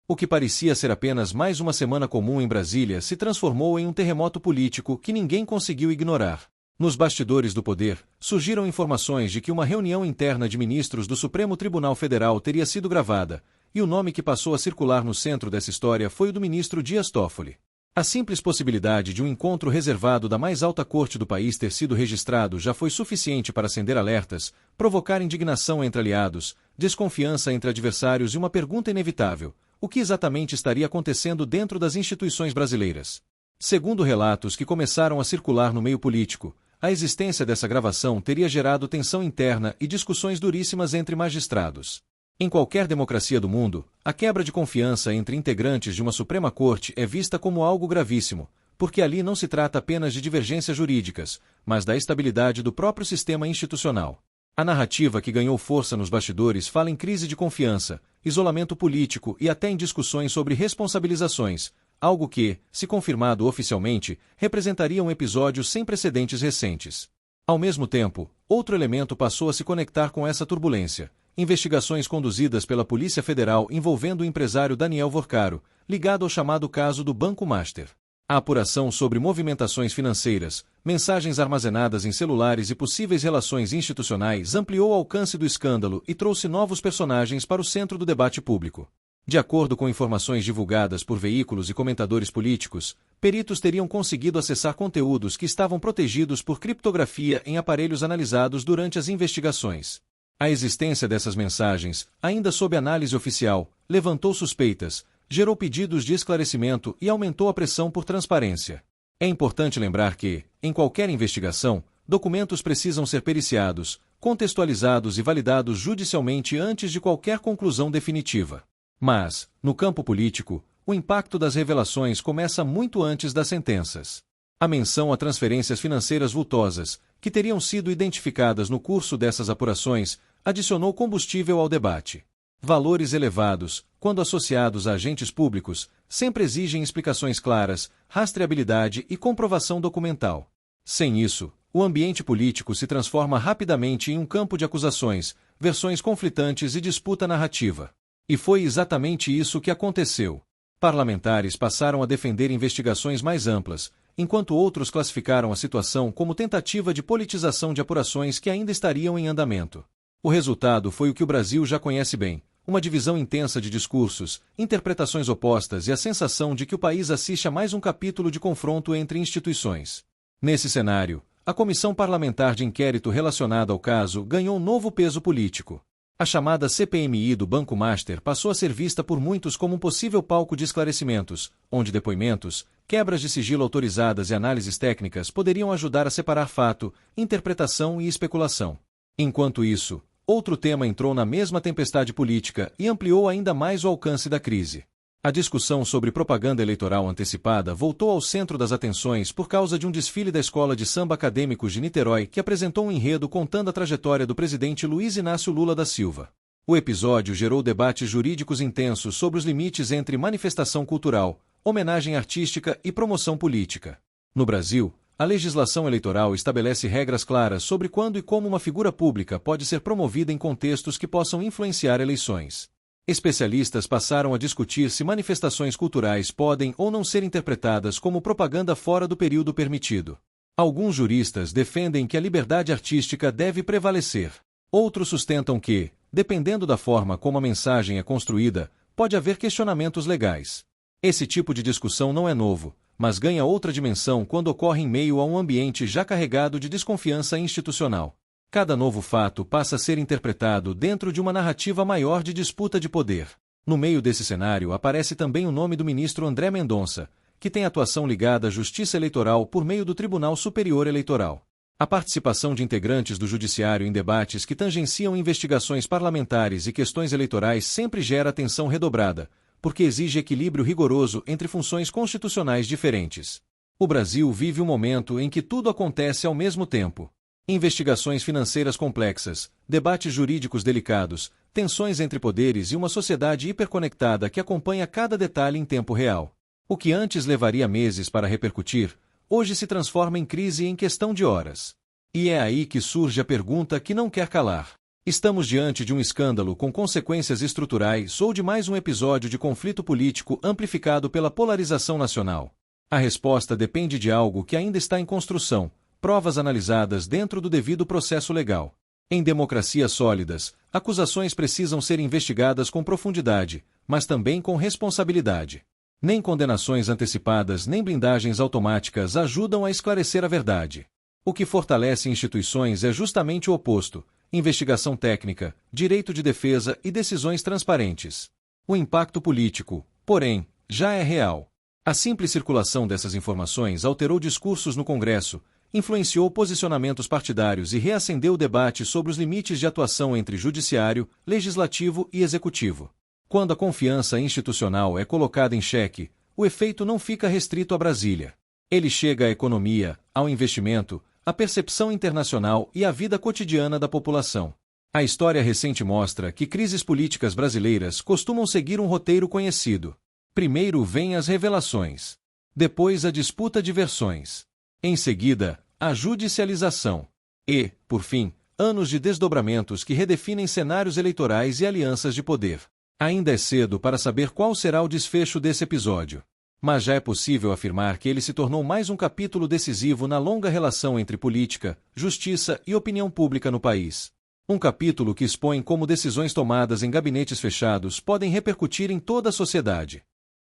O que parecia ser apenas mais uma semana comum em Brasília se transformou em um terremoto político que ninguém conseguiu ignorar. Nos bastidores do poder, surgiram informações de que uma reunião interna de ministros do Supremo Tribunal Federal teria sido gravada, e o nome que passou a circular no centro dessa história foi o do ministro Dias Toffoli. A simples possibilidade de um encontro reservado da mais alta corte do país ter sido registrado já foi suficiente para acender alertas, provocar indignação entre aliados, desconfiança entre adversários e uma pergunta inevitável: o que exatamente estaria acontecendo dentro das instituições brasileiras? Segundo relatos que começaram a circular no meio político, a existência dessa gravação teria gerado tensão interna e discussões duríssimas entre magistrados. Em qualquer democracia do mundo, a quebra de confiança entre integrantes de uma Suprema Corte é vista como algo gravíssimo, porque ali não se trata apenas de divergências jurídicas, mas da estabilidade do próprio sistema institucional. A narrativa que ganhou força nos bastidores fala em crise de confiança, isolamento político e até em discussões sobre responsabilizações, algo que, se confirmado oficialmente, representaria um episódio sem precedentes recentes. Ao mesmo tempo, outro elemento passou a se conectar com essa turbulência: investigações conduzidas pela Polícia Federal envolvendo o empresário Daniel Vorcaro, ligado ao chamado caso do Banco Master. A apuração sobre movimentações financeiras, mensagens armazenadas em celulares e possíveis relações institucionais ampliou o alcance do escândalo e trouxe novos personagens para o centro do debate público. De acordo com informações divulgadas por veículos e comentadores políticos, peritos teriam conseguido acessar conteúdos que estavam protegidos por criptografia em aparelhos analisados durante as investigações. A existência dessas mensagens, ainda sob análise oficial, levantou suspeitas, gerou pedidos de esclarecimento e aumentou a pressão por transparência. É importante lembrar que, em qualquer investigação, documentos precisam ser periciados, contextualizados e validados judicialmente antes de qualquer conclusão definitiva. Mas, no campo político, o impacto das revelações começa muito antes das sentenças. A menção a transferências financeiras vultosas, que teriam sido identificadas no curso dessas apurações, adicionou combustível ao debate. Valores elevados, quando associados a agentes públicos, sempre exigem explicações claras, rastreabilidade e comprovação documental. Sem isso, o ambiente político se transforma rapidamente em um campo de acusações, versões conflitantes e disputa narrativa. E foi exatamente isso que aconteceu. Parlamentares passaram a defender investigações mais amplas, enquanto outros classificaram a situação como tentativa de politização de apurações que ainda estariam em andamento. O resultado foi o que o Brasil já conhece bem: uma divisão intensa de discursos, interpretações opostas e a sensação de que o país assiste a mais um capítulo de confronto entre instituições. Nesse cenário, a comissão parlamentar de inquérito relacionada ao caso ganhou um novo peso político. A chamada CPMI do Banco Master passou a ser vista por muitos como um possível palco de esclarecimentos, onde depoimentos, quebras de sigilo autorizadas e análises técnicas poderiam ajudar a separar fato, interpretação e especulação. Enquanto isso, outro tema entrou na mesma tempestade política e ampliou ainda mais o alcance da crise. A discussão sobre propaganda eleitoral antecipada voltou ao centro das atenções por causa de um desfile da Escola de Samba Acadêmicos de Niterói que apresentou um enredo contando a trajetória do presidente Luiz Inácio Lula da Silva. O episódio gerou debates jurídicos intensos sobre os limites entre manifestação cultural, homenagem artística e promoção política. No Brasil, a legislação eleitoral estabelece regras claras sobre quando e como uma figura pública pode ser promovida em contextos que possam influenciar eleições. Especialistas passaram a discutir se manifestações culturais podem ou não ser interpretadas como propaganda fora do período permitido. Alguns juristas defendem que a liberdade artística deve prevalecer. Outros sustentam que, dependendo da forma como a mensagem é construída, pode haver questionamentos legais. Esse tipo de discussão não é novo, mas ganha outra dimensão quando ocorre em meio a um ambiente já carregado de desconfiança institucional. Cada novo fato passa a ser interpretado dentro de uma narrativa maior de disputa de poder. No meio desse cenário aparece também o nome do ministro André Mendonça, que tem atuação ligada à justiça eleitoral por meio do Tribunal Superior Eleitoral. A participação de integrantes do judiciário em debates que tangenciam investigações parlamentares e questões eleitorais sempre gera atenção redobrada, porque exige equilíbrio rigoroso entre funções constitucionais diferentes. O Brasil vive um momento em que tudo acontece ao mesmo tempo. Investigações financeiras complexas, debates jurídicos delicados, tensões entre poderes e uma sociedade hiperconectada que acompanha cada detalhe em tempo real. O que antes levaria meses para repercutir, hoje se transforma em crise em questão de horas. E é aí que surge a pergunta que não quer calar. Estamos diante de um escândalo com consequências estruturais ou de mais um episódio de conflito político amplificado pela polarização nacional? A resposta depende de algo que ainda está em construção, provas analisadas dentro do devido processo legal. Em democracias sólidas, acusações precisam ser investigadas com profundidade, mas também com responsabilidade. Nem condenações antecipadas nem blindagens automáticas ajudam a esclarecer a verdade. O que fortalece instituições é justamente o oposto: investigação técnica, direito de defesa e decisões transparentes. O impacto político, porém, já é real. A simples circulação dessas informações alterou discursos no Congresso, influenciou posicionamentos partidários e reacendeu o debate sobre os limites de atuação entre judiciário, legislativo e executivo. Quando a confiança institucional é colocada em xeque, o efeito não fica restrito a Brasília. Ele chega à economia, ao investimento, à percepção internacional e à vida cotidiana da população. A história recente mostra que crises políticas brasileiras costumam seguir um roteiro conhecido. Primeiro vêm as revelações. Depois a disputa de versões. Em seguida, a judicialização. E, por fim, anos de desdobramentos que redefinem cenários eleitorais e alianças de poder. Ainda é cedo para saber qual será o desfecho desse episódio. Mas já é possível afirmar que ele se tornou mais um capítulo decisivo na longa relação entre política, justiça e opinião pública no país. Um capítulo que expõe como decisões tomadas em gabinetes fechados podem repercutir em toda a sociedade.